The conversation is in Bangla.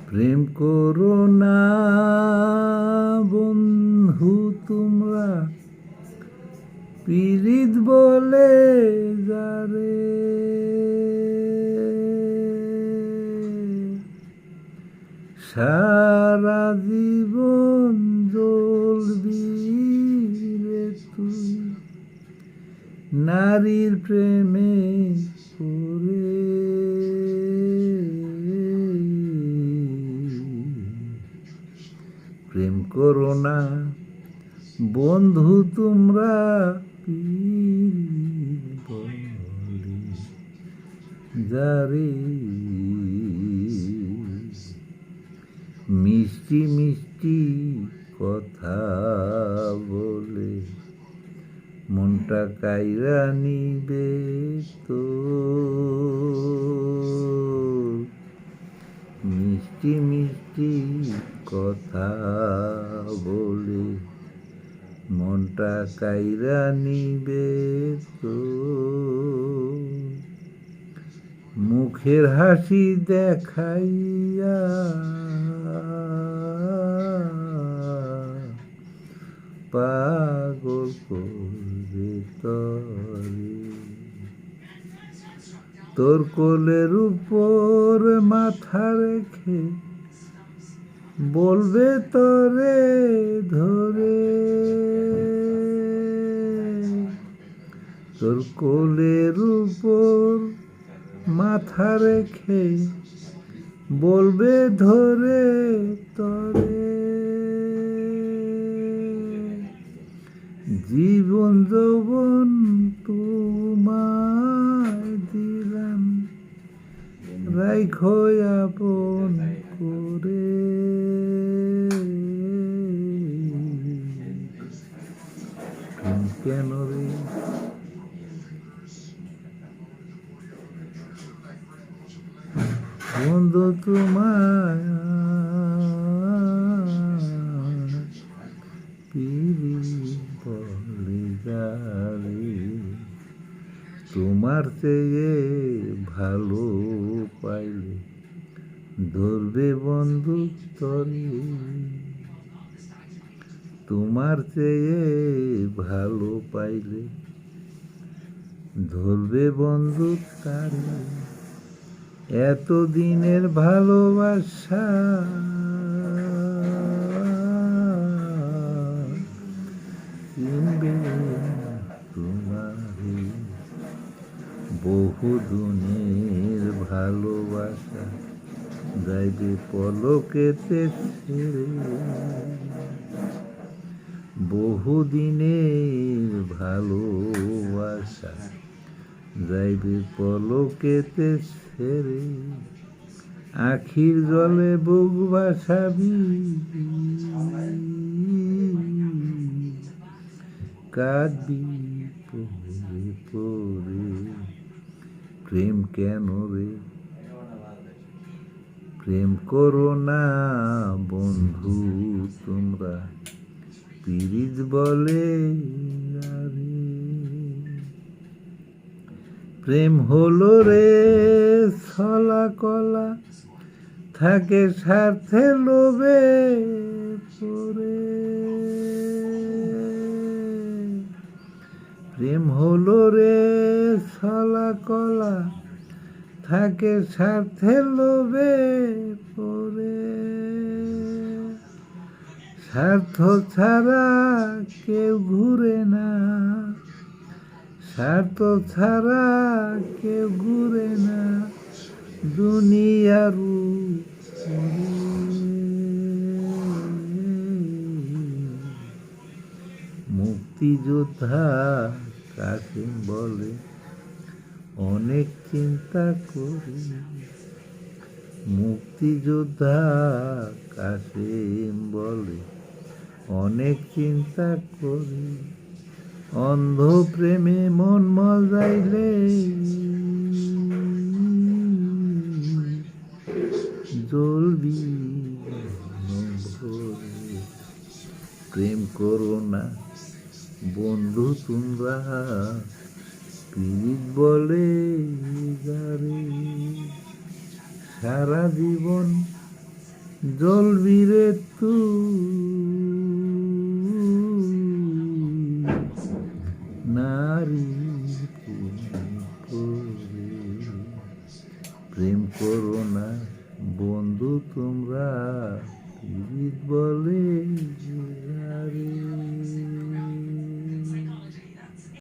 প্রেম করো না বন্ধু তোমরা, পীড়িত বলে যারে, সারা জীবন জ্বলবি রে তুই নারীর প্রেমে পড়ে। প্রেম করো না বন্ধু তোমরা, পীড়িত বলে যারে, মিষ্টি মিষ্টি কথা বলে মনটা কাইরা নিবে তো, মিষ্টি মিষ্টি কথা বলে মনটা কাইরা নিবে তো, মুখের হাসি দেখাইয়া পাগল করবে তরে, তোর কোলের উপর মাথা রেখে বলবে তরে ধরে, তোর কোলের উপর মাথা রেখে বলবে ধরে তরে, জীবন যৌবন তোমায় দিলাম রাইখো আপন করে। কেন রে বন্ধু তোমায় পীড়িত বলে যারে, তোমার চেয়ে ভালো পাইলে ধরবে বন্ধুক তরে, তোমার চেয়ে ভালো পাইলে ধরবে বন্ধুক তারে, এতদিনের ভালোবাসা চিনবে তোমারে, বহুদিনের ভালোবাসা যাইবে পলকেতে ছেড়ে, বহুদিনের ভালোবাসা যাইবে পলকেতে ছেড়ে, আখির জলে বুক ভাসাবি কাঁদবি পড়ে পড়ে। প্রেম কেন রে প্রেম করো না বন্ধু তোমরা, পীড়িত বলে যারে, প্রেম হলো রে ছলা কলা থাকে স্বার্থে লোভে পড়ে, প্রেম হলো রে ছলা কলা থাকে স্বার্থে লোভে পড়ে, স্বার্থ ছাড়া কেউ ঘুরে না, স্বার্থ ছাড়া কেউ ঘুরে না দুনিয়ার উপরে। মুক্তিযোদ্ধা কাসিম বলে অনেক চিন্তা করি, মুক্তিযোদ্ধা কাসিম বলে অনেক চিন্তা করি, অন্ধ প্রেমে মন মজাইলে জ্বলবি ভরে। প্রেম করো না বন্ধু তোমরা, পীড়িত বলে যারে, সারা জীবন জ্বলবি রে তুই নারী পরে। প্রেম করো না বন্ধু তোমরা, পীড়িত বলে যারে।